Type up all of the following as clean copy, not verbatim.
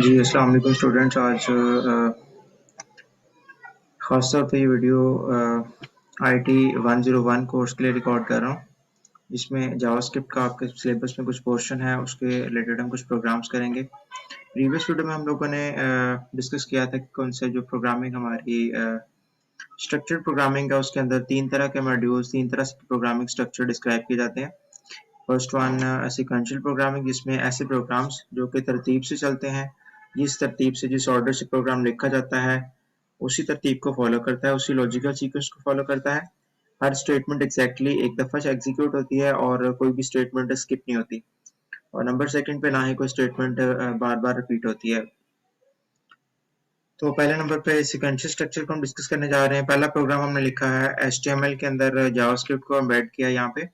जी, अस्सलाम वालेकुम स्टूडेंट्स। आज ख़ास तौर पे ये वीडियो IT 101 कोर्स के लिए रिकॉर्ड कर रहा हूँ, जिसमें जावास्क्रिप्ट का आपके सिलेबस में कुछ पोर्शन है, उसके रिलेटेड हम कुछ प्रोग्राम्स करेंगे। प्रीवियस वीडियो में हम लोगों ने डिस्कस किया था कि कौन से जो प्रोग्रामिंग हमारी स्ट्रक्चर्ड प्रोग्रामिंग है, उसके अंदर 3 तरह के मॉड्यूल्स, 3 तरह से प्रोग्रामिंग स्ट्रक्चर डिस्क्राइब किए जाते हैं। फर्स्ट वन सीक्वेंशियल प्रोग्रामिंग, जिसमें ऐसे प्रोग्राम्स जो कि तरतीब से चलते हैं, जिस तरतीब से जिस ऑर्डर से प्रोग्राम लिखा जाता है उसी तरतीब को फॉलो करता है, उसी लॉजिकल सीक्वेंस को फॉलो करता है। हर स्टेटमेंट एग्जैक्टली एक दफा से एग्जीक्यूट होती है और कोई भी स्टेटमेंट स्किप नहीं होती, और नंबर सेकंड पे ना ही कोई स्टेटमेंट बार बार रिपीट होती है। तो पहले नंबर पे सीक्वेंशियल स्ट्रक्चर को हम डिस्कस करने जा रहे हैं। पहला प्रोग्राम हमने लिखा है HTML के अंदर, जावास्क्रिप्ट को एम्बेड किया यहाँ पे,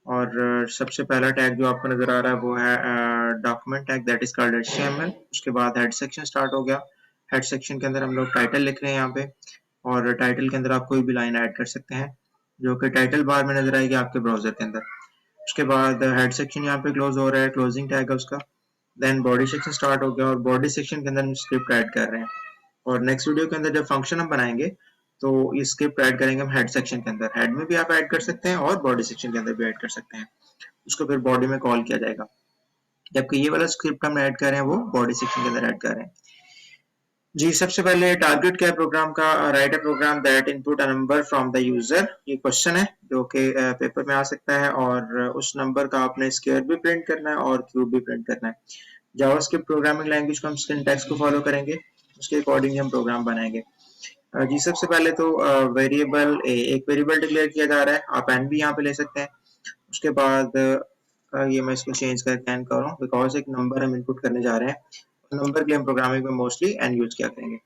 और सबसे पहला टैग जो आपको नजर आ रहा है वो है document tag, that is called HTML। उसके बाद हेड सेक्शन स्टार्ट हो गया। हेड सेक्शन के अंदर हम लोग टाइटल लिख रहे हैं यहाँ पे, और टाइटल के अंदर आप कोई भी लाइन ऐड कर सकते हैं जो कि टाइटल बार में नजर आएगी आपके ब्राउजर के अंदर। उसके बाद हेड सेक्शन यहाँ पे क्लोज हो रहा है, क्लोजिंग टैग है उसका। देन बॉडी सेक्शन स्टार्ट हो गया, और बॉडी सेक्शन के अंदर हम स्क्रिप्ट ऐड कर रहे हैं। और नेक्स्ट वीडियो के अंदर जब फंक्शन हम बनाएंगे तो ये स्क्रिप्ट ऐड करेंगे हम हेड सेक्शन के अंदर। हेड में भी आप ऐड कर सकते हैं और बॉडी सेक्शन के अंदर भी ऐड कर सकते हैं, उसको फिर बॉडी में कॉल किया जाएगा। जबकि ये वाला स्क्रिप्ट हम ऐड कर रहे हैं वो बॉडी सेक्शन के अंदर ऐड कर रहे हैं। जी, सबसे पहले टारगेट क्या है प्रोग्राम का? Write a program that input a number from the user. ये क्वेश्चन है जो कि पेपर में आ सकता है, और उस नंबर का आपने स्क्वायर भी प्रिंट करना है और क्यूब भी प्रिंट करना है। जावास्क्रिप्ट प्रोग्रामिंग लैंग्वेज को हम सिंटैक्स को फॉलो करेंगे, उसके अकॉर्डिंग हम प्रोग्राम बनाएंगे। जी, सबसे पहले तो वेरिएबल एक वेरिएबल डिक्लेयर किया जा रहा है, आप एन भी यहाँ पे ले सकते हैं। उसके बाद ये मैं इसको चेंज करके एन कर रहा हूँ, बिकॉज एक नंबर हम इनपुट करने जा रहे हैं। नंबर के लिए हम प्रोग्रामिंग में मोस्टली एन यूज किया करेंगे।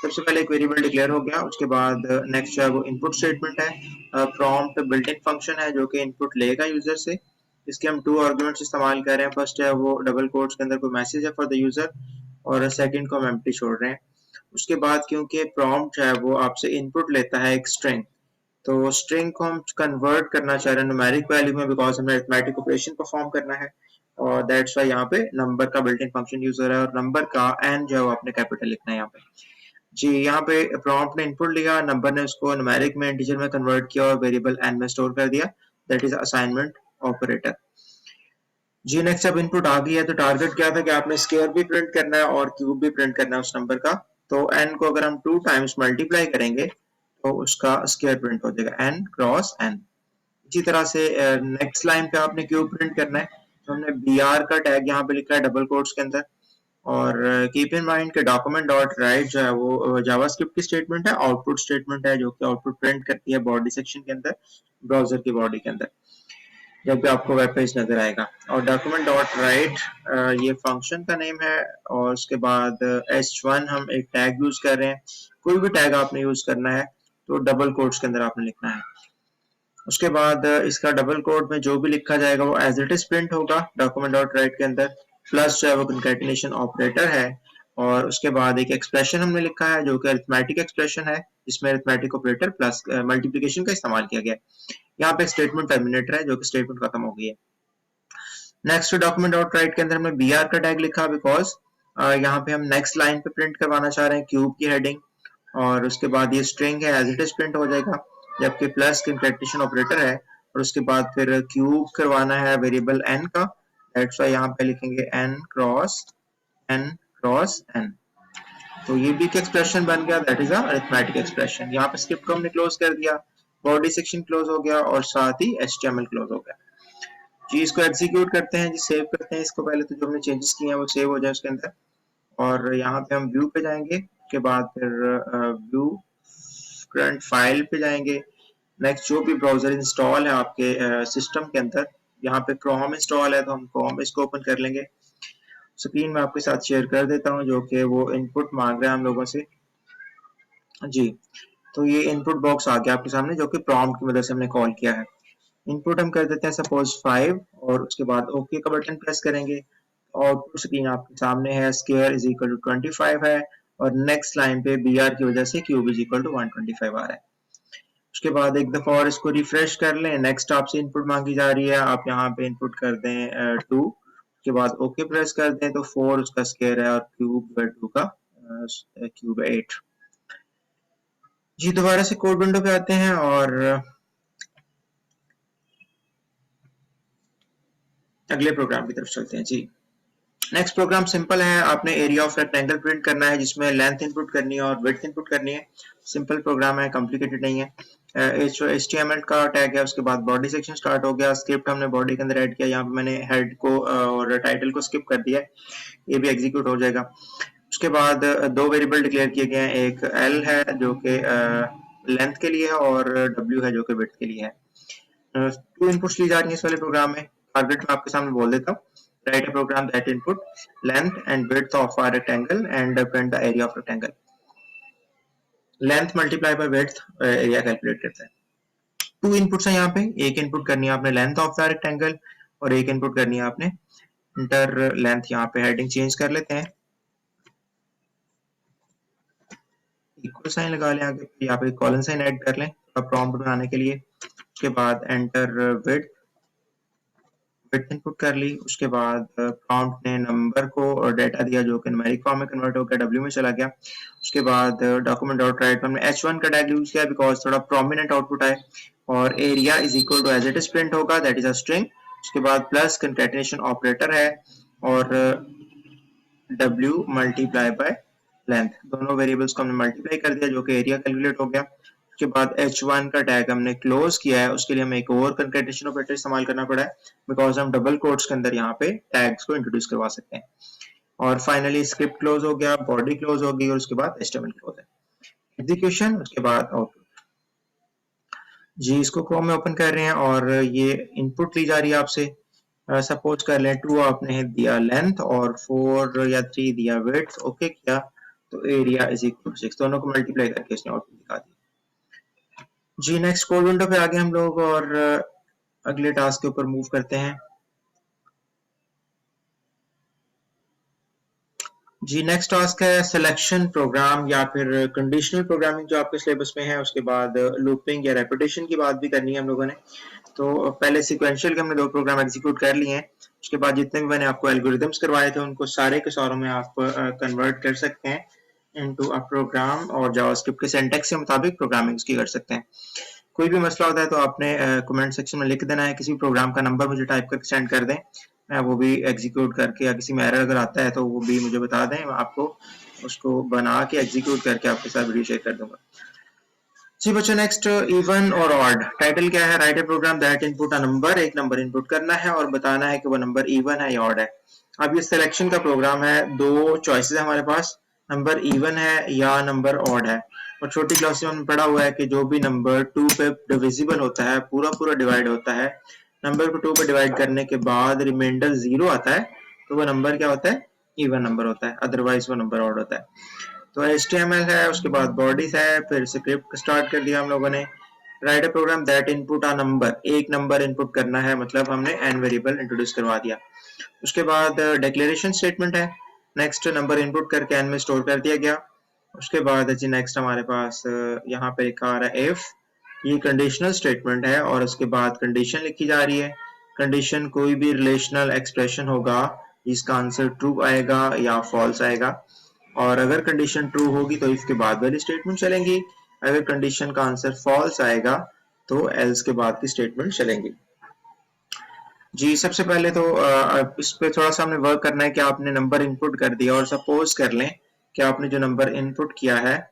सबसे पहले एक वेरिएबल डिक्लेयर हो गया। उसके बाद नेक्स्ट जो है वो इनपुट स्टेटमेंट है। प्रॉम्प्ट बिल्ट इन फंक्शन है जो कि इनपुट लेगा यूजर से। इसके हम 2 आर्गुमेंट्स इस्तेमाल कर रहे हैं। फर्स्ट है वो डबल कोट्स के अंदर कोई मैसेज है फॉर द यूजर, और सेकंड को हम एम्प्टी छोड़ रहे हैं। उसके बाद क्योंकि प्रॉम्प्ट जो है वो आपसे इनपुट लेता है एक स्ट्रिंग, तो स्ट्रिंग को हम कन्वर्ट करना चाह रहे हैं न्यूमेरिक वैल्यू में, बिकॉज हमें अरिथमेटिक ऑपरेशन परफॉर्म करना है, और दैट्स वाई यहाँ पे नंबर का बिल्ट इन फंक्शन यूज हो रहा है, और नंबर का एन जो है वो आपने कैपिटल लिखना है यहाँ पे। जी, यहाँ पे प्रॉम्प्ट ने इनपुट लिया, नंबर ने उसको न्यूमेरिक में इंटीजर में कन्वर्ट किया और वेरिएबल एन में स्टोर कर दिया। That is assignment operator. जी, नेक्स्ट अब इनपुट आ गई है, तो टारगेट क्या था कि आपने स्क्वायर भी प्रिंट करना है और क्यूब भी प्रिंट करना है उस नंबर का। तो एन को अगर हम 2 टाइम्स मल्टीप्लाई करेंगे तो उसका स्क्वायर प्रिंट हो जाएगा, एन क्रॉस एन। इसी तरह से नेक्स्ट लाइन पे आपने क्यूब प्रिंट करना है, तो हमने बी आर का टैग यहाँ पे लिखा है डबल कोट्स के अंदर। और कीप इन माइंड के डॉक्यूमेंट डॉट राइट जो है वो जावास्क्रिप्ट की स्टेटमेंट है, आउटपुट स्टेटमेंट है जो कि आउटपुट प्रिंट करती है बॉडी सेक्शन के अंदर, ब्राउजर की बॉडी के अंदर, जब भी आपको वेब पेज नजर आएगा। और डॉक्यूमेंट डॉट राइट ये फंक्शन का नेम है, और उसके बाद h1 हम एक टैग यूज कर रहे हैं। कोई भी टैग आपने यूज करना है तो डबल कोट्स के अंदर आपने लिखना है। उसके बाद इसका डबल कोट में जो भी लिखा जाएगा वो एज इट इज प्रिंट होगा डॉक्यूमेंट डॉट राइट के अंदर। प्लस जो है वो कंकैटिनेशन ऑपरेटर है, और उसके बाद एक एक्सप्रेशन हमने लिखा है जो कि अरिथमेटिक एक्सप्रेशन है, जिसमें अरिथमेटिक ऑपरेटर प्लस मल्टीप्लिकेशन का इस्तेमाल किया गया है। यहाँ पे स्टेटमेंट टर्मिनेटर है जो कि स्टेटमेंट खत्म हो गई है। नेक्स्ट डॉक्यूमेंट डॉट राइट के अंदर हमने बी आर का टैग लिखा, बिकॉज यहाँ पे हम नेक्स्ट लाइन पे प्रिंट करवाना चाह रहे हैं क्यूब की हेडिंग, और उसके बाद ये स्ट्रिंग है एज इट इज प्रिंट हो जाएगा। जबकि प्लस कंकैटिनेशन ऑपरेटर है, और उसके बाद फिर क्यूब करवाना है वेरिएबल एन का। दैट्स व्हाई यहाँ पे लिखेंगे एन क्रॉस एन। तो ये भी एक एक्सप्रेशन बन गया, दैट इज अरिथमेटिक एक्सप्रेशन। यहाँ पे स्क्रिप्ट को हमने क्लोज कर दिया, बॉडी सेक्शन क्लोज हो गया, और साथ ही HTML क्लोज हो गया। जी, इसको एग्जीक्यूट करते हैं, जी सेव करते हैं इसको। पहले तो जो हमने चेंजेस किए हैं वो सेव हो जाए उसके अंदर, और यहाँ पे हम व्यू पे जाएंगे। उसके बाद फिर व्यू करंट फाइल पे जाएंगे। नेक्स्ट जो भी ब्राउजर इंस्टॉल है आपके सिस्टम के अंदर, यहाँ पे क्रोम इंस्टॉल है तो हम क्रोम इसको ओपन कर लेंगे। स्क्रीन में आपके साथ शेयर कर देता हूँ जो कि वो इनपुट मांग रहा है हम लोगों से। जी, तो ये इनपुट बॉक्स आ गया आपके सामने जो कि प्रॉम्प्ट की मदद से हमने कॉल किया है। इनपुट हम कर देते हैं सपोज 5, और उसके बाद ओके का बटन प्रेस करेंगे। आउटपुट स्क्रीन आपके सामने है, स्क्वायर इज इक्वल टू 25 है, और नेक्स्ट लाइन पे बी आर की वजह से क्यूब इज इक्वल टू 125 आ रहा है। उसके बाद एक दफा और इसको रिफ्रेश कर लें। नेक्स्ट आपसे इनपुट मांगी जा रही है, आप यहाँ पे इनपुट कर दें 2, उसके बाद ओके प्रेस कर दें तो 4 उसका स्क्वायर है और क्यूब 2 का क्यूब 8। जी दोबारा से कोड विंडो पे आते हैं और अगले प्रोग्राम की तरफ चलते हैं। जी नेक्स्ट प्रोग्राम सिंपल है, आपने एरिया ऑफ रेक्टेंगल प्रिंट करना है जिसमें लेंथ इनपुट करनी है और विड्थ इनपुट करनी है। सिंपल प्रोग्राम है, कॉम्प्लिकेटेड नहीं है। HTML का टैग है, उसके बाद बॉडी सेक्शन स्टार्ट हो गया, स्क्रिप्ट हमने बॉडी के अंदर ऐड किया, यहाँ पे मैंने हेड को और टाइटल को स्किप कर दिया, ये भी एग्जीक्यूट हो जाएगा। उसके बाद दो वेरिएबल डिक्लेयर किए गए हैं, एक L है जो कि लेंथ के लिए है और W है जो कि विड्थ के लिए है। 2 इनपुट्स ली जा रही है इस वाले प्रोग्राम में। टारगेट मैं आपके सामने बोल देता हूँ, write a program that input length and width of a rectangle and print the area of rectangle. Length multiply by width area calculate करता है। 2 इनपुट्स हैं यहाँ पे, एक इनपुट करनी है आपने लेंथ ऑफ द रेक्टेंगल और एक इनपुट करनी है आपने इंटर लेंथ। यहाँ पे हेडिंग चेंज कर लेते हैं, इक्वल साइन लगा लें आगे, यहाँ पे कॉलन साइन ऐड कर लें प्रॉम्प्ट बनाने के लिए। उसके बाद एंटर विड्थ इनपुट कर ली। उसके बाद प्रॉम्प्ट ने नंबर को डेटा दिया जो कि न्यूमेरिक फॉर्म में कन्वर्ट होकर डब्ल्यू में चला गया। उसके बाद डॉक्यूमेंट डॉट राइट हमने h1 का टैग यूज किया बिकॉज थोड़ा प्रोमिनेंट आउटपुट आए और area is equal to as it is print होगा, दैट इज अ स्ट्रिंग। उसके बाद प्लस कंकैटिनेशन ऑपरेटर है और w मल्टीप्लाई बाय लेंथ, दोनों वेरिएबल्स को हमने मल्टीप्लाई कर दिया जो कि एरिया कैलकुलेट हो गया। उसके बाद h1 का टैग हमने क्लोज किया है, उसके लिए हमें एक और कंकैटिनेशन ऑपरेटर इस्तेमाल करना पड़ा है बिकॉज हम डबल कोट्स के अंदर यहाँ पे टैग्स को इंट्रोड्यूस करवा सकते हैं। और फाइनली स्क्रिप्ट क्लोज हो गया, बॉडी क्लोज हो गई और उसके बाद HTML क्लोज है। एग्जीक्यूशन, उसके बाद आउटपुट। जी इसको क्रोम में ओपन कर रहे हैं और ये इनपुट ली जा रही है आपसे। सपोज कर लें 2 आपने दिया लेंथ और 4 या 3 दिया विड्थ, ओके किया तो एरिया इज इक्वल टू 6, दोनों को मल्टीप्लाई करके इसने आउटपुट दिखा दिया। जी नेक्स्ट कोड विंडो पे आ गए हम लोग और अगले टास्क के ऊपर मूव करते हैं। जी नेक्स्ट टास्क है सिलेक्शन प्रोग्राम या फिर कंडीशनल प्रोग्रामिंग जो आपके सिलेबस में है। उसके बाद लूपिंग या रेपिटेशन की बात भी करनी है हम लोगों ने। तो पहले सीक्वेंशियल के हमने 2 प्रोग्राम एग्जीक्यूट कर लिए हैं। उसके बाद जितने भी मैंने आपको एल्गोरिदम्स करवाए थे उनको सारे के सारों में आप कन्वर्ट कर सकते हैं इनटू अ प्रोग्राम और जावास्क्रिप्ट के सिंटैक्स के मुताबिक प्रोग्रामिंग की कर सकते हैं। कोई भी मसला होता है तो आपने कमेंट सेक्शन में लिख देना है, किसी प्रोग्राम का नंबर मुझे टाइप करके सेंड कर दें, मैं वो भी एग्जीक्यूट करके, या किसी में एरर अगर आता है तो वो भी मुझे बता दें, आपको उसको बना के एग्जीक्यूट करके आपके साथ वीडियो शेयर कर दूंगा। जी बच्चों नेक्स्ट इवन और ऑड। टाइटल क्या है, write a program that input a number, एक नंबर इनपुट करना है और बताना है कि वो नंबर इवन है या ऑड है। अब ये सिलेक्शन का प्रोग्राम है, 2 चॉइसेस है हमारे पास, नंबर इवन है या नंबर ऑड है। और छोटी क्लास में पढ़ा हुआ है कि जो भी नंबर 2 पे डिविजिबल होता है, पूरा पूरा डिवाइड होता है, नंबर को 2 पे डिवाइड करने के बाद रिमाइंडर 0 आता है तो वो नंबर क्या होता है, इवन नंबर होता है, अदरवाइज वो नंबर ऑड होता है। तो HTML है, उसके बाद बॉडीज है, फिर स्क्रिप्ट स्टार्ट कर दिया हम लोगों ने। Write a program that input a number, एक नंबर इनपुट करना है, मतलब हमने n वेरिएबल इंट्रोड्यूस करवा दिया। उसके बाद डिक्लेरेशन स्टेटमेंट है, नेक्स्ट नंबर इनपुट करके n में स्टोर कर दिया गया। उसके बाद जी नेक्स्ट हमारे पास यहाँ पे लिखा आ रहा है इफ, ये कंडीशनल स्टेटमेंट है और उसके बाद कंडीशन लिखी जा रही है। कंडीशन कोई भी रिलेशनल एक्सप्रेशन होगा जिसका आंसर ट्रू आएगा या फॉल्स आएगा, और अगर कंडीशन ट्रू होगी तो इफ के बाद वाली स्टेटमेंट चलेंगी, अगर कंडीशन का आंसर फॉल्स आएगा तो एल्स के बाद की स्टेटमेंट चलेंगी। जी सबसे पहले तो इस पे थोड़ा सा हमने वर्क करना है कि आपने नंबर इनपुट कर दिया और सपोज कर लें कि आपने जो नंबर इनपुट किया है,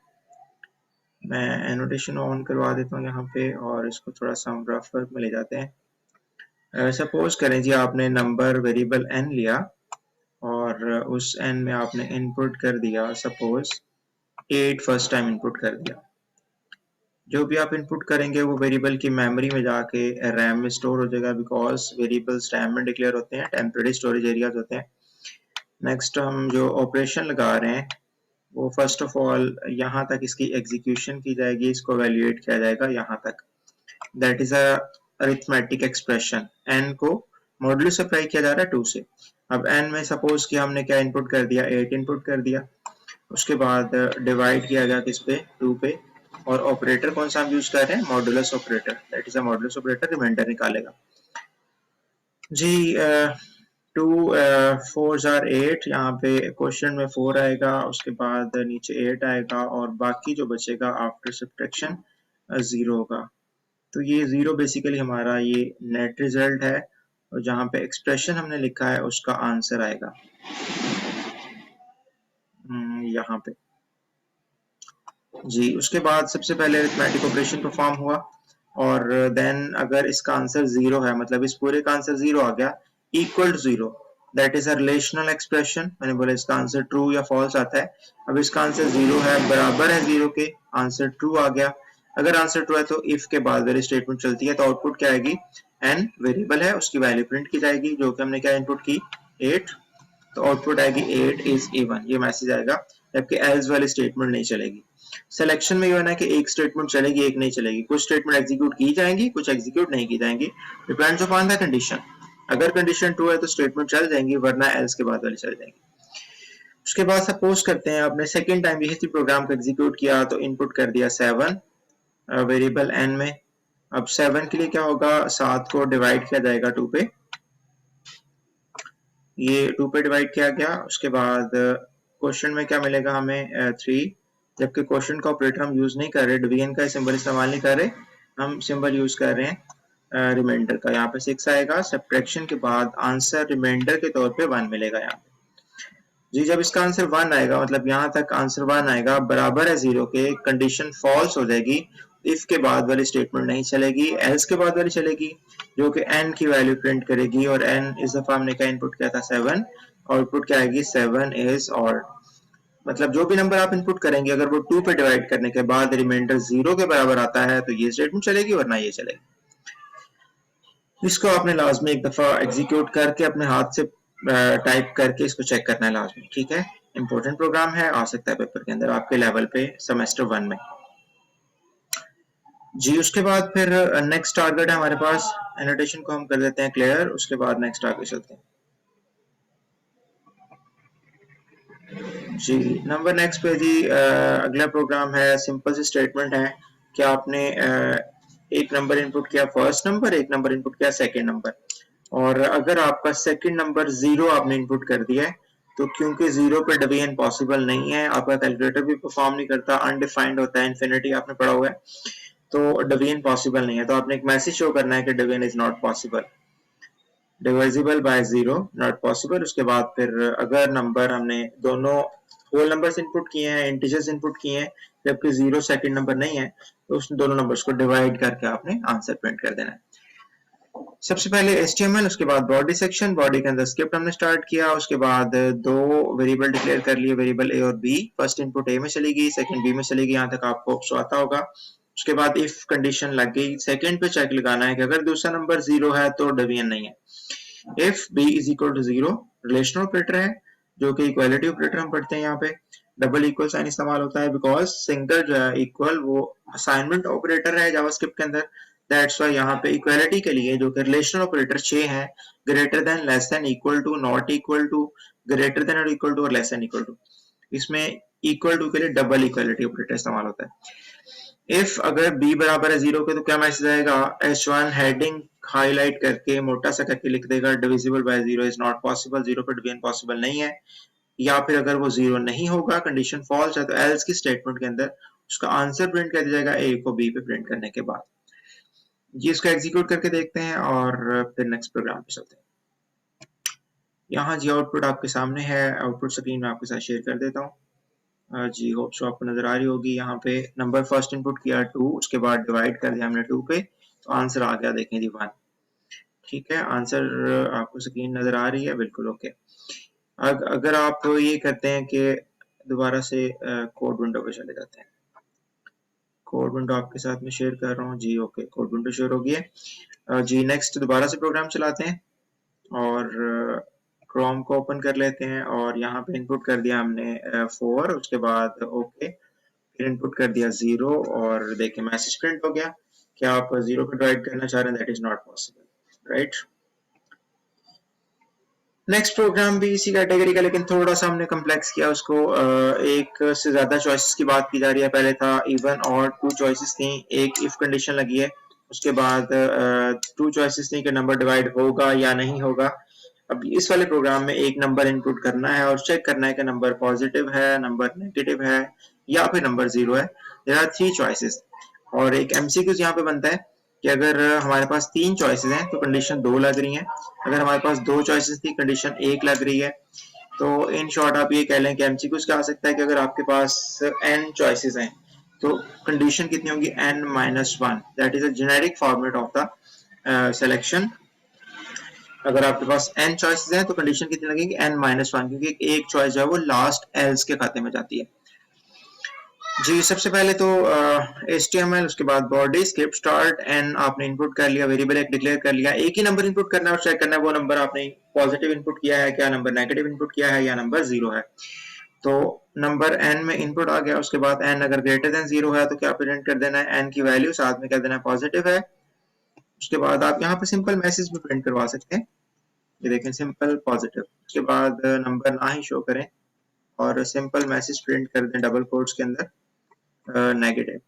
मैं एनोटेशन ऑन करवा देता हूँ यहाँ पे और इसको थोड़ा सा हम रफ वर्क में ले जाते हैं। सपोज करें जी आपने नंबर वेरिएबल n लिया और उस n में आपने इनपुट कर दिया सपोज 8 फर्स्ट टाइम इनपुट कर दिया। जो भी आप इनपुट करेंगे वो वेरिएबल की मेमोरी में जाके रैम में स्टोर हो जाएगा बिकॉज वेरिएबल्स रैम में डिक्लेयर होते हैं, टेम्परेरी स्टोरेज एरियाज होते हैं। नेक्स्ट हम जो ऑपरेशन लगा रहे हैं वो फर्स्ट ऑफ ऑल यहाँ तक इसकी एग्जीक्यूशन की जाएगी, इसको वैल्यूएट किया जाएगा यहाँ तक, that is a arithmetic expression. n को मॉडुलस अप्लाई किया जा रहा है 2 से। अब n में सपोज कि हमने क्या इनपुट कर दिया, 8 इनपुट कर दिया। उसके बाद डिवाइड किया गया किस पे, 2 पे, और ऑपरेटर कौन सा हम यूज कर रहे हैं, modulus operator, that is a modulus operator, remainder निकालेगा। जी 2 4 आर 8, यहाँ पे क्वेश्चन में 4 आएगा, उसके बाद नीचे 8 आएगा और बाकी जो बचेगा आफ्टर सब्ट्रैक्शन 0 होगा। तो ये 0 बेसिकली हमारा ये नेट रिजल्ट है और जहाँ पे एक्सप्रेशन हमने लिखा है उसका आंसर आएगा यहाँ पे जी। उसके बाद सबसे पहले अरिथमेटिक ऑपरेशन परफॉर्म हुआ और देन अगर इसका आंसर 0 है, मतलब इस पूरे का आंसर 0 आ गया, equal to 0, that is a relational expression. मैंने बोला इसका आंसर ट्रू या फॉल्स आता है। अब इसका आंसर 0 है, बराबर है 0 के, आंसर ट्रू आ गया। अगर आंसर ट्रू है तो इफ के बाद वाली स्टेटमेंट चलती है, तो आउटपुट क्या आएगी, n वेरिएबल है उसकी वैल्यू प्रिंट की जाएगी, जो कि हमने क्या इनपुट की 8, तो आउटपुट आएगी 8 इज इवन, ये मैसेज आएगा, जबकि एल्स वाली स्टेटमेंट नहीं चलेगी। सिलेक्शन में ये होना है कि एक स्टेटमेंट चलेगी एक नहीं चलेगी, कुछ स्टेटमेंट एग्जीक्यूट की जाएंगी कुछ एग्जीक्यूट नहीं की जाएंगी, डिपेंड्स अपॉन द कंडीशन। अगर कंडीशन ट्रू है तो स्टेटमेंट चल जाएंगी, वरना एल्स के बाद वाली चल जाएंगी। उसके बाद सपोज करते हैं आपने सेकंड टाइम यही प्रोग्राम को एग्जीक्यूट किया, तो इनपुट कर दिया 7 वेरिएबल n में। अब 7 के लिए क्या होगा, 7 को डिवाइड किया जाएगा 2 पे, ये 2 पे डिवाइड किया गया। उसके बाद क्वेश्चन में क्या मिलेगा हमें 3, जबकि क्वेश्चन का ऑपरेटर हम यूज नहीं कर रहे, डिवीजन का सिंबल इस्तेमाल नहीं कर रहे, हम सिंबल यूज कर रहे हैं रिमाइंडर का। यहाँ पे 6 आएगा, सब्ट्रैक्शन के बाद आंसर रिमाइंडर के तौर पे 1 मिलेगा यहाँ पे जी। जब इसका आंसर 1 आएगा, मतलब यहाँ तक आंसर 1 आएगा, बराबर है 0 के, कंडीशन फॉल्स हो जाएगी, इफ के बाद वाली स्टेटमेंट नहीं चलेगी, एल्स के बाद वाली चलेगी, जो कि n की वैल्यू प्रिंट करेगी। और n इस दफा हमने क्या इनपुट किया था 7, आउटपुट क्या आएगी 7 इज ऑड। मतलब जो भी नंबर आप इनपुट करेंगे, अगर वो 2 पे डिवाइड करने के बाद रिमाइंडर 0 के बराबर आता है, तो ये स्टेटमेंट चलेगी, वरना ये चलेगी। इसको आपने लाजमी एक दफा एग्जीक्यूट करके अपने हाथ से टाइप करके इसको चेक करना है लाजमी, ठीक है। इंपॉर्टेंट प्रोग्राम है, आ सकता है पेपर के अंदर आपके लेवल पे सेमेस्टर 1 में जी। उसके बाद फिर नेक्स्ट टारगेट है हमारे पास, एनोटेशन को हम कर देते हैं क्लियर। उसके बाद नेक्स्ट आगे चलते हैं जी। नंबर नेक्स्ट पे जी अगला प्रोग्राम है, सिंपल सी स्टेटमेंट है कि आपने एक नंबर इनपुट किया फर्स्ट नंबर, एक नंबर इनपुट किया सेकंड नंबर, और अगर आपका सेकंड नंबर 0 आपने इनपुट कर दिया है, तो क्योंकि 0 पे डिवीजन पॉसिबल नहीं है, आपका कैलकुलेटर भी परफॉर्म नहीं करता, अनडिफाइंड होता है, इन्फिनिटी आपने पढ़ा हुआ है, तो डिवीजन पॉसिबल नहीं है, तो आपने एक मैसेज शो करना है कि division is not possible, divisible by 0, not possible. उसके बाद फिर अगर नंबर हमने दोनों होल नंबर्स इनपुट किए हैं, इंटीजर्स इनपुट किए हैं, जबकि 0 सेकंड नंबर नहीं है, तो उस दोनों नंबर्स को डिवाइड करके आपने आंसर प्रिंट कर देना है। सबसे पहले HTML, उसके बाद बॉडी सेक्शन, बॉडी के अंदर स्क्रिप्ट हमने स्टार्ट किया। उसके बाद 2 वेरिएबल डिक्लेयर कर लिए, वेरिएबल A और B। फर्स्ट इनपुट A में चलेगी, सेकंड B में चलेगी, यहाँ तक आपको आता होगा। उसके बाद इफ कंडीशन लग गई, सेकंड पे चेक लगाना है कि अगर दूसरा नंबर 0 है तो डिवीजन नहीं है। If b is equal to 0 relational operator है, जो कि इक्वालिटी ऑपरेटर हम पढ़ते हैं, यहाँ पे डबल इक्वल साइन इस्तेमाल होता है, बिकॉज सिंगल जो है इक्वल वो असाइनमेंट ऑपरेटर है जावास्क्रिप्ट के अंदर। दैट्स व्हाई यहाँ पे इक्वालिटी के लिए जो कि रिलेशनल ऑपरेटर 6 है, greater than, less than, equal to, not equal to, greater than और इक्वल टू, और लेस देन इक्वल टू, इसमें इक्वल टू के लिए डबल इक्वालिटी ऑपरेटर इस्तेमाल होता है। इफ अगर b बराबर है 0 के, तो क्या मैसेज आएगा, h1 हेडिंग हाईलाइट करके मोटा सा करके लिख देगा, divisible by 0 is not possible, 0 पर डिवीजन पॉसिबल नहीं है। या फिर अगर वो 0 नहीं होगा, कंडीशन फॉल्स है, तो एल्स की स्टेटमेंट के अंदर उसका आंसर प्रिंट कर दिया जाएगा a को b पे प्रिंट करने के बाद। ये इसको एग्जीक्यूट करके देखते हैं और फिर नेक्स्ट प्रोग्राम पे चलते हैं। यहाँ जी आउटपुट आपके सामने है, आउटपुट स्क्रीन में आपके साथ शेयर कर देता हूँ जी। होप सो आपको नजर आ रही होगी। यहाँ पे नंबर फर्स्ट इनपुट किया 2, उसके बाद डिवाइड कर दिया हमने 2 पे, तो आंसर आ गया, देखें जी 1, ठीक है। आंसर आपको स्क्रीन नजर आ रही है, बिल्कुल ओके। अगर आप ये करते हैं कि दोबारा से कोड विंडो पे चले जाते हैं, कोड विंडो आपके साथ में शेयर कर रहा हूँ जी, ओके, कोड विंडो शेयर हो गई है जी। नेक्स्ट दोबारा से प्रोग्राम चलाते हैं और क्रोम को ओपन कर लेते हैं, और यहाँ पे इनपुट कर दिया हमने 4, उसके बाद ओके, फिर इनपुट कर दिया 0, और देखिए मैसेज प्रिंट हो गया। क्या आप 0 को डिवाइड करना चाह रहे हैं, that is not possible, right. Next program भी इसी कैटेगरी का, लेकिन थोड़ा सा हमने कम्प्लेक्स किया उसको। एक से ज्यादा चॉइसेस की बात की जा रही है। पहले था इवन और 2 चॉइसेस थी, एक इफ कंडीशन लगी है, उसके बाद 2 चॉइसेस थी कि नंबर डिवाइड होगा या नहीं होगा। अब इस वाले प्रोग्राम में एक नंबर इनपुट करना है और चेक करना है कि नंबर पॉजिटिव है, नंबर नेगेटिव है या फिर नंबर 0 है। देयर आर 3 चॉइसेस और एक एमसीक्यूज यहाँ पे बनता है कि अगर हमारे पास 3 चॉइसेस हैं तो कंडीशन 2 लग रही है, अगर हमारे पास 2 चॉइसेस थी कंडीशन 1 लग रही है। तो इन शॉर्ट आप ये कह लें कि एमसीक्यूज क्या आ सकता है कि अगर आपके पास n चॉइसेस हैं तो कंडीशन कितनी होगी n-1, that is a generic format of the selection. अगर आपके पास n चॉइसेस हैं तो कंडीशन कितनी लगेगी n-1, क्योंकि एक चॉइस जो है वो लास्ट एल्स के खाते में जाती है। जी सबसे पहले तो HTML, उसके बाद बॉडी, स्क्रिप्ट स्टार्ट, एन आपने इनपुट कर लिया, वेरिएबल एक डिक्लेयर कर लिया, एक ही नंबर इनपुट करना है और चेक करना है वो नंबर आपने पॉजिटिव इनपुट किया है क्या, नंबर नेगेटिव इनपुट किया है या नंबर 0 है। तो नंबर n में इनपुट आ गया, उसके बाद n अगर ग्रेटर देन 0 है तो क्या प्रिंट कर देना है, n की वैल्यू साथ में कर देना है पॉजिटिव है। उसके बाद आप यहाँ पे सिंपल मैसेज भी प्रिंट करवा सकते हैं, ये देखें सिंपल पॉजिटिव। उसके बाद नंबर ना ही शो करें और सिंपल मैसेज प्रिंट कर दें डबल कोट्स के अंदर नेगेटिव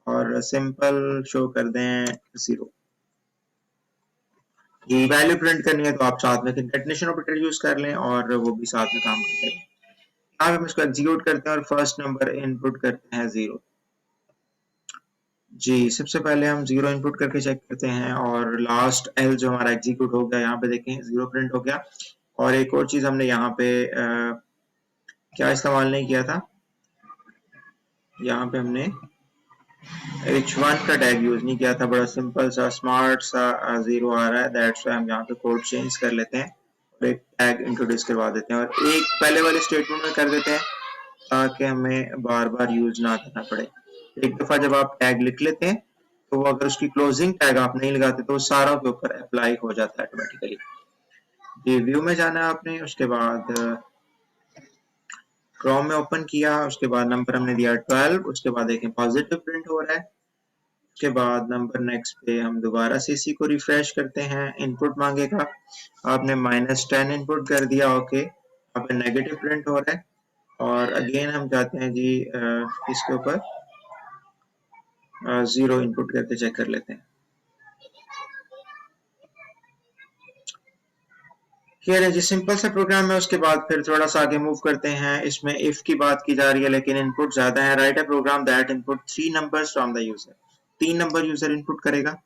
और सिंपल शो कर दें 0। ये वैल्यू प्रिंट करनी है तो आप साथ में कंकैटिनेशन ऑपरेटर यूज कर लें और वो भी साथ में काम करते हैं। यहाँ पे हम इसको एग्जीक्यूट करते हैं और फर्स्ट नंबर इनपुट करते हैं 0। जी सबसे पहले हम 0 इनपुट करके चेक करते हैं और लास्ट एल जो हमारा एग्जीक्यूट हो गया, यहाँ पे देखें 0 प्रिंट हो गया। और एक और चीज हमने यहाँ पे क्या इस्तेमाल नहीं किया था, यहाँ पे हमने h1 का टैग यूज नहीं किया था, बड़ा सिंपल सा स्मार्ट सा 0 आ रहा है, दैट्स व्हाई हम यहाँ पे कोड चेंज कर लेते हैं और एक टैग इंट्रोड्यूस करवा देते हैं और एक पहले वाले स्टेटमेंट में कर देते हैं ताकि हमें बार बार यूज ना करना पड़े। एक दफा जब आप टैग लिख लेते हैं तो वो अगर उसकी क्लोजिंग टैग आप नहीं लगाते तो सारों के ऊपर अप्लाई हो जाता है ऑटोमेटिकली। ये व्यू में जाना है आपने, उसके बाद क्रोम में ओपन किया, उसके बाद नंबर हमने दिया 12, उसके बाद देखें पॉजिटिव प्रिंट हो रहा है। उसके बाद नंबर नेक्स्ट पे हम दोबारा से इसी को रिफ्रेश करते हैं, इनपुट मांगेगा, आपने -10 इनपुट कर दिया, ओके यहाँ पे नेगेटिव प्रिंट हो रहा है। और अगेन हम जाते हैं जी इसके ऊपर 0 इनपुट करके चेक कर लेते हैं। खैर है जी सिंपल सा प्रोग्राम है। उसके बाद फिर थोड़ा सा आगे मूव करते हैं, इसमें इफ की बात की जा रही है लेकिन इनपुट ज्यादा है। Write a program that input 3 numbers from the user, 3 number user input करेगा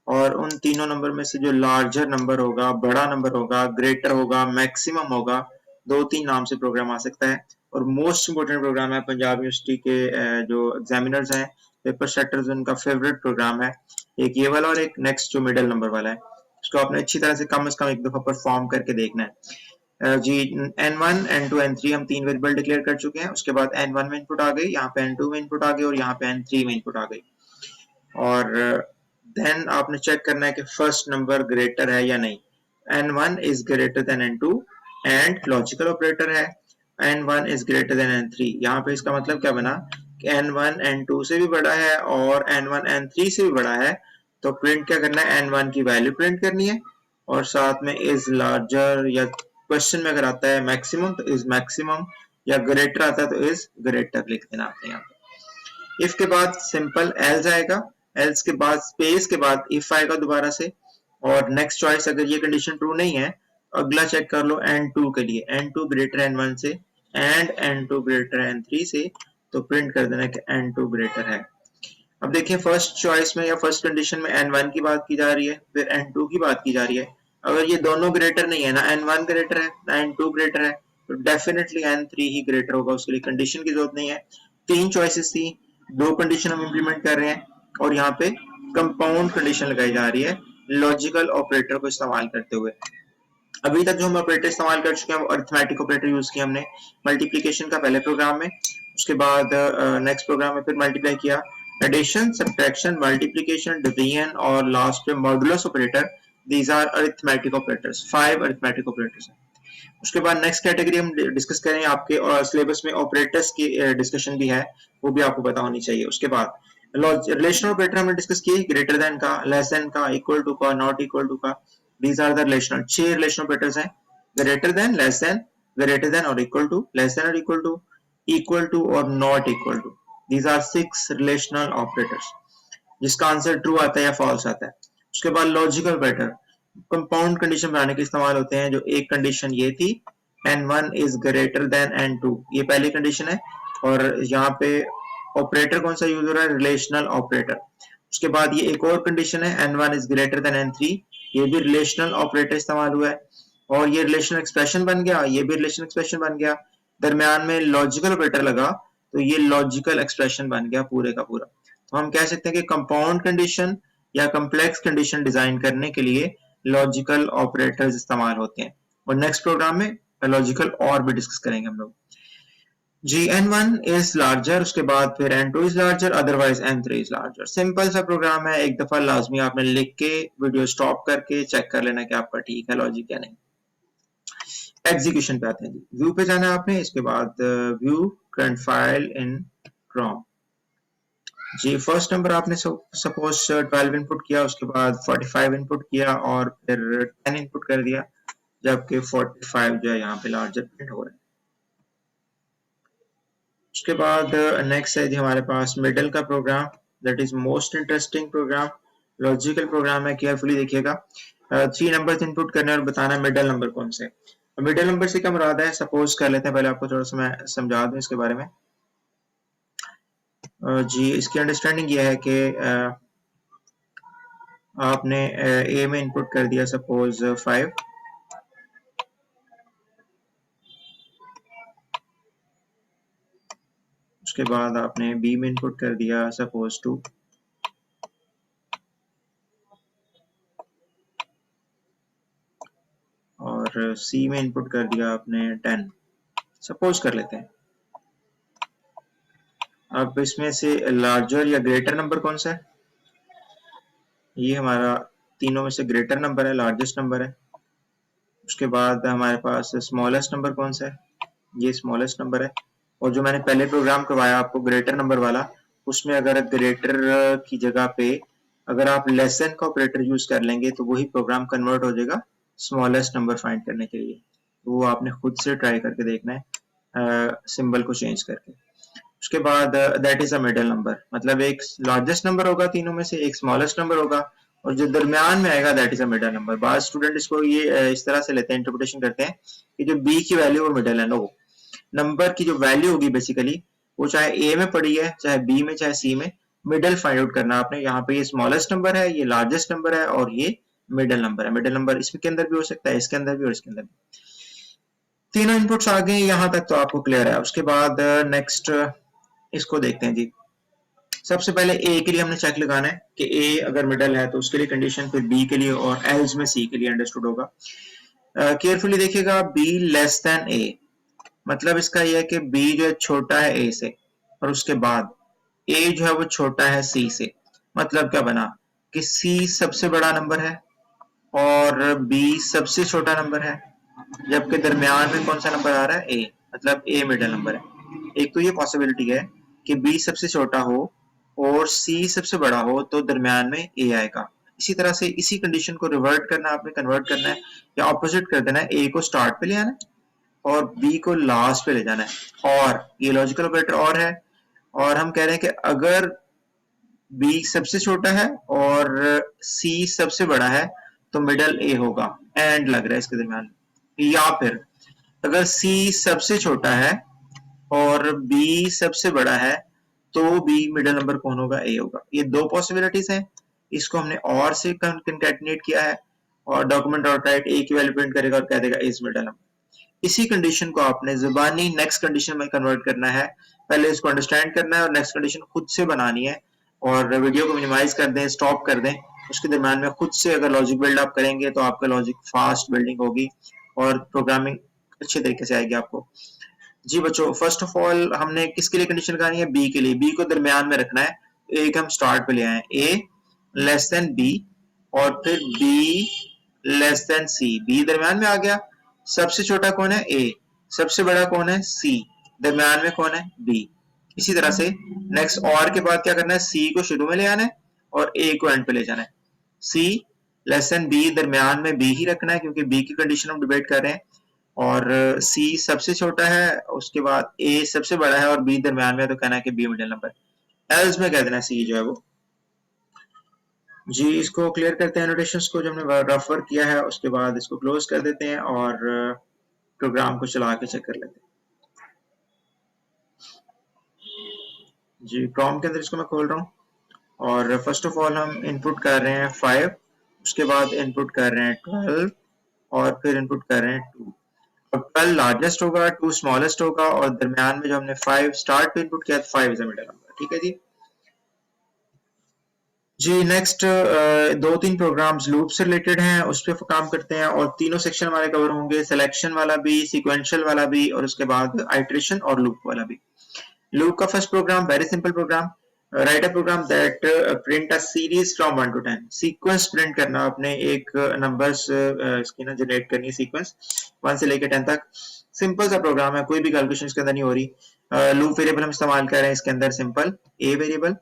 और उन तीनों नंबर में से जो लार्जर नंबर होगा, बड़ा नंबर होगा, ग्रेटर होगा, मैक्सिमम होगा, 2-3 नाम से प्रोग्राम आ सकता है। और मोस्ट इंपोर्टेंट प्रोग्राम है पंजाब यूनिवर्सिटी के जो एग्जामिनर्स हैं, पेपर सेटर्स, उनका फेवरेट प्रोग्राम है, एक ये वाला और एक नेक्स्ट जो मिडिल नंबर वाला है, इसको आपने अच्छी तरह से कम एक दफा परफॉर्म करके देखना है। जी n1 n2 n3 हम 3 वेरिएबल डिक्लेयर कर चुके हैं। उसके बाद n1 में इनपुट आ गई, यहाँ पे n2 में इनपुट आ गई और यहाँ पे n3 में इनपुट आ गई। और देन आपने चेक करना है कि फर्स्ट नंबर ग्रेटर है या नहीं। n1 is greater than n2 and logical operator है, n1 is greater than n3। यहाँ पे इसका मतलब क्या बना कि n1 n2 से भी बड़ा है और n1 n3 से भी बड़ा है, तो प्रिंट क्या करना है, n1 की वैल्यू प्रिंट करनी है और साथ में इज लार्जर, या क्वेश्चन में अगर आता है मैक्सिमम तो इज मैक्सिमम, या ग्रेटर आता है तो इज ग्रेटर लिख देना आपने यहाँ पे। इफ के बाद सिंपल एल्स आएगा, एल्स के बाद स्पेस के बाद इफ आएगा दोबारा से और नेक्स्ट चॉइस, अगर ये कंडीशन ट्रू नहीं है अगला चेक कर लो n2 के लिए, n2 ग्रेटर n1 से एंड n2 ग्रेटर n3 से, तो प्रिंट कर देना कि n2 ग्रेटर है। अब देखिए फर्स्ट चॉइस में या फर्स्ट कंडीशन में n1 की बात की जा रही है, फिर n2 की बात की जा रही है। अगर ये दोनों ग्रेटर नहीं है, ना n1 ग्रेटर है ना n2 ग्रेटर है, तो डेफिनेटली n3 ही ग्रेटर होगा, उसके लिए कंडीशन की जरूरत नहीं है। 3 चॉइसेस थी, 2 कंडीशन हम इंप्लीमेंट कर रहे हैं और यहाँ पे कंपाउंड कंडीशन लगाई जा रही है लॉजिकल ऑपरेटर को इस्तेमाल करते हुए। अभी तक जो हम ऑपरेटर इस्तेमाल कर चुके हैं वो अरिथमेटिक ऑपरेटर यूज किया हमने मल्टीप्लिकेशन का पहले प्रोग्राम में, उसके बाद नेक्स्ट प्रोग्राम में फिर मल्टीप्लाई किया, एडिशन, सब्ट्रैक्शन, मल्टीप्लिकेशन, डिवीजन और लास्ट पे modulus operator. These are arithmetic operators, 5 arithmetic operators हैं। उसके बाद नेक्स्ट कैटेगरी हम डिस्कस करें, आपके सिलेबस में ऑपरेटर्स की डिस्कशन भी है, वो भी आपको पता होनी चाहिए। उसके बाद रिलेशनल ऑपरेटर हमने डिस्कस किए, ग्रेटर देन का, लेस देन का, इक्वल टू का, नॉट इक्वल टू का। These are the relational, 6 relational operators हैं, greater than, less than, greater than or equal to, less than or equal to और not equal to. These are 6 relational operators जिसका answer true आता है या false आता है। उसके बाद लॉजिकल ऑपरेटर, कंपाउंड कंडीशन बनाने के इस्तेमाल होते हैं। जो एक कंडीशन ये थी n1 is greater than n2, ये पहली कंडीशन है। और यहाँ पे ऑपरेटर कौन सा यूज हो रहा है, रिलेशनल ऑपरेटर। उसके बाद ये एक और कंडीशन है n1 is greater than n3, ये भी रिलेशनल ऑपरेटर इस्तेमाल हुआ है। और ये रिलेशनल एक्सप्रेशन बन गया, ये भी रिलेशनल एक्सप्रेशन बन गया। दरम्यान में लॉजिकल ऑपरेटर लगा तो ये लॉजिकल एक्सप्रेशन बन गया पूरे का पूरा। तो हम कह सकते हैं कि कंपाउंड कंडीशन या कम्प्लेक्स कंडीशन डिजाइन करने के लिए लॉजिकल ऑपरेटर्स इस्तेमाल होते हैं। और नेक्स्ट प्रोग्राम में लॉजिकल और भी डिस्कस करेंगे हम लोग। जी n1 इज लार्जर, उसके बाद फिर n2 is larger, otherwise n3 is larger. Simple सा प्रोग्राम है, एक दफा लाजमी आपने लिख के वीडियो स्टॉप करके चेक कर लेना कि आपका ठीक है लॉजिक या नहीं। एग्जीक्यूशन पे आते हैं जी। व्यू पे जाना है आपने, इसके बाद view current file in Chrome. जी फर्स्ट नंबर आपने सपोज 12 इनपुट किया, उसके बाद 45 इनपुट किया और फिर 10 इनपुट कर दिया, जबकि 45 जो है यहाँ पे लार्जर प्रिंट हो रहा है। उसके बाद नेक्स्ट है जी हमारे पास मिडल का program, that is most interesting program, logical program है। केयरफुली देखिएगा, 3 नंबर इनपुट करने और बताना मिडल नंबर कौन से। मिडल नंबर से क्या मुराद है, सपोज कर लेते हैं, पहले आपको थोड़ा सा मैं समझा दूं इसके बारे में। जी इसकी अंडरस्टैंडिंग ये है कि आपने ए में इनपुट कर दिया सपोज 5, उसके बाद आपने बी में इनपुट कर दिया सपोज 2, और सी में इनपुट कर दिया आपने 10, सपोज कर लेते हैं। अब इसमें से लार्जर या ग्रेटर नंबर कौन सा है, ये हमारा तीनों में से ग्रेटर नंबर है, लार्जेस्ट नंबर है। उसके बाद हमारे पास स्मॉलेस्ट नंबर कौन सा है, ये स्मॉलेस्ट नंबर है। और जो मैंने पहले प्रोग्राम करवाया आपको ग्रेटर नंबर वाला, उसमें अगर ग्रेटर की जगह पे अगर आप लेस देन का ऑपरेटर यूज कर लेंगे तो वही प्रोग्राम कन्वर्ट हो जाएगा स्मॉलेस्ट नंबर फाइंड करने के लिए। वो आपने खुद से ट्राई करके देखना है सिंबल को चेंज करके। उसके बाद that is a middle number, मतलब एक लार्जेस्ट नंबर होगा तीनों में से, एक स्मॉलेस्ट नंबर होगा, और जो दरमियान में आएगा that is a middle number. बाद स्टूडेंट इसको ये इस तरह से लेते हैं, इंटरप्रिटेशन करते हैं कि जो बी की वैल्यू वो मिडल है। नो, नंबर की जो वैल्यू होगी बेसिकली वो चाहे ए में पड़ी है, चाहे बी में, चाहे सी में, मिडल फाइंड आउट करना आपने। यहाँ पे ये स्मॉलेस्ट नंबर है, ये लार्जेस्ट नंबर है, और ये मिडल नंबर है। मिडल नंबर इसके अंदर भी हो सकता है, इसके अंदर भी और इसके अंदर भी। तीनों इनपुट्स आ गए, यहाँ तक तो आपको क्लियर है। उसके बाद नेक्स्ट इसको देखते हैं जी। सबसे पहले ए के लिए हमने चेक लगाना है कि ए अगर मिडल है तो उसके लिए कंडीशन, फिर बी के लिए, और एल्स में सी के लिए अंडरस्टूड होगा। केयरफुली देखिएगा, बी लेस देन ए, मतलब इसका यह है कि बी जो है छोटा है ए से, और उसके बाद ए जो है वो छोटा है सी से। मतलब क्या बना कि सी सबसे बड़ा नंबर है और बी सबसे छोटा नंबर है, जबकि दरमियान में कौन सा नंबर आ रहा है, ए, मतलब ए मिडल नंबर है। एक तो ये पॉसिबिलिटी है कि बी सबसे छोटा हो और सी सबसे बड़ा हो, तो दरमियान में ए आएगा। इसी तरह से इसी कंडीशन को रिवर्ट करना, आपने कन्वर्ट करना है या ऑपोजिट कर देना है, ए को स्टार्ट पे ले आना है और बी को लास्ट पे ले जाना है। और ये लॉजिकल ऑपरेटर और है, और हम कह रहे हैं कि अगर बी सबसे छोटा है और सी सबसे बड़ा है तो मिडल ए होगा, एंड लग रहा है इसके दरमियान। या फिर अगर सी सबसे छोटा है और बी सबसे बड़ा है तो बी मिडल नंबर कौन होगा, ए होगा। ये दो पॉसिबिलिटीज हैं, इसको हमने और से कंकैटिनेट किया है, और डॉक्यूमेंट डॉट राइट ए की वैल्यू प्रिंट करेगा और कह देगा इज मिडल नंबर। इसी कंडीशन को आपने जुबानी नेक्स्ट कंडीशन में कन्वर्ट करना है। पहले इसको अंडरस्टैंड करना है और नेक्स्ट कंडीशन खुद से बनानी है। और वीडियो को मिनिमाइज कर दें, स्टॉप कर दें, उसके दरम्यान में खुद से अगर लॉजिक बिल्ड अप करेंगे तो आपका लॉजिक फास्ट बिल्डिंग होगी और प्रोग्रामिंग अच्छे तरीके से आएगी आपको। जी बच्चों, फर्स्ट ऑफ ऑल हमने किसके लिए कंडीशन लगानी है, बी के लिए। बी को दरमियान में रखना है, एक हम स्टार्ट पे ले आए, ए लेस देन बी, और फिर B less than C. B दरमियान में आ गया, सबसे छोटा कौन है, ए, सबसे बड़ा कौन है, सी, दरमियान में कौन है, बी। इसी तरह से नेक्स्ट और के बाद क्या करना है, सी को शुरू में ले आना है और ए को एंड पे ले जाना है। सी लेस देन बी, दरमियान में बी ही रखना है क्योंकि बी की कंडीशन हम डिबेट कर रहे हैं, और सी सबसे छोटा है, उसके बाद ए सबसे बड़ा है और बी दरमियान में है, तो कहना है कि बी मिडिल नंबर। एल्स में कह देना सी जो है वो जी, इसको क्लियर करते हैं एनोटेशंस को जो हमने रफ वर्क किया है, उसके बाद इसको क्लोज कर देते हैं और प्रोग्राम को चला के चेक कर लेते हैं। जी, प्रॉम्प्ट के अंदर इसको मैं खोल रहा हूँ और फर्स्ट ऑफ ऑल हम इनपुट कर रहे हैं 5, उसके बाद इनपुट कर रहे हैं 12 और फिर इनपुट कर रहे हैं 2। अब 12 लार्जेस्ट होगा, 2 स्मॉलेस्ट होगा और दरमियान में जो हमने 5 स्टार्ट पे इनपुट किया 5 इज द मिडिल नंबर। ठीक है जी। जी नेक्स्ट 2-3 प्रोग्राम्स लूप से रिलेटेड हैं, उस पर काम करते हैं और तीनों सेक्शन हमारे कवर होंगे, सिलेक्शन वाला भी, सीक्वेंशियल वाला भी और उसके बाद आइट्रेशन और लूप वाला भी। लूप का first program very simple program, write a program that print a series from 1 to 10। Sequence print करना, अपने एक नंबर्स इसकी ना जनरेट करनी है सीक्वेंस 1 से लेकर 10 तक। सिंपल सा प्रोग्राम है, कोई भी कैलकुलेशन इसके अंदर नहीं हो रही। लूप वेरिएबल हम इस्तेमाल कर रहे हैं इसके अंदर, सिंपल ए वेरिएबल।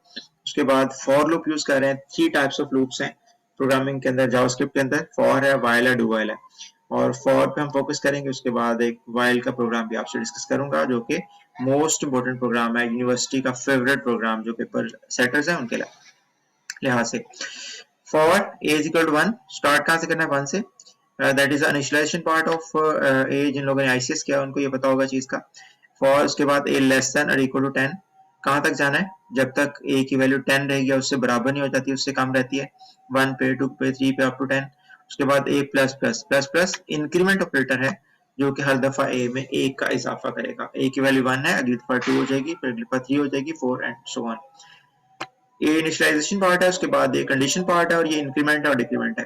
उसके बाद फॉर लूप यूज कर रहे हैं, 3 टाइप्स ऑफ लूप्स हैं प्रोग्रामिंग के अंदर, जावास्क्रिप्ट के अंदर, फॉर है, व्हाइल है, डू व्हाइल है। और फॉर पे हम फोकस करेंगे, उसके बाद एक व्हाइल का प्रोग्राम भी आपसे डिस्कस करूंगा जो कि मोस्ट इंपोर्टेंट प्रोग्राम है, यूनिवर्सिटी का फेवरेट प्रोग्राम जो पेपर सेटर्स हैं उनके लिहाज से। For A is equal to 1, start कहां से करना है 1 से, that is initialisation part of A. जिन लोगों ने आईसीएस किया उनको ये पता होगा चीज का। फॉर उसके बाद ए लेस देन और इक्वल टू 10, कहां तक जाना है, जब तक ए की वैल्यू 10 रहेगी या उससे बराबर नहीं हो जाती, उससे कम रहती है, 1 पे, 2 पे, 3 पे, अप टू 10। उसके बाद A plus plus plus plus increment operator है जो कि हर दफा ए में 1 का इजाफा करेगा। ए की वैल्यू 1 है, अगली दफा 2 हो जाएगी, फिर अगली दफा 3 हो जाएगी, 4 एंड सो ऑन। ये इनिशियलाइजेशन पार्ट है, उसके बाद ये कंडीशन पार्ट है और ये इंक्रीमेंट और डिक्रीमेंट है।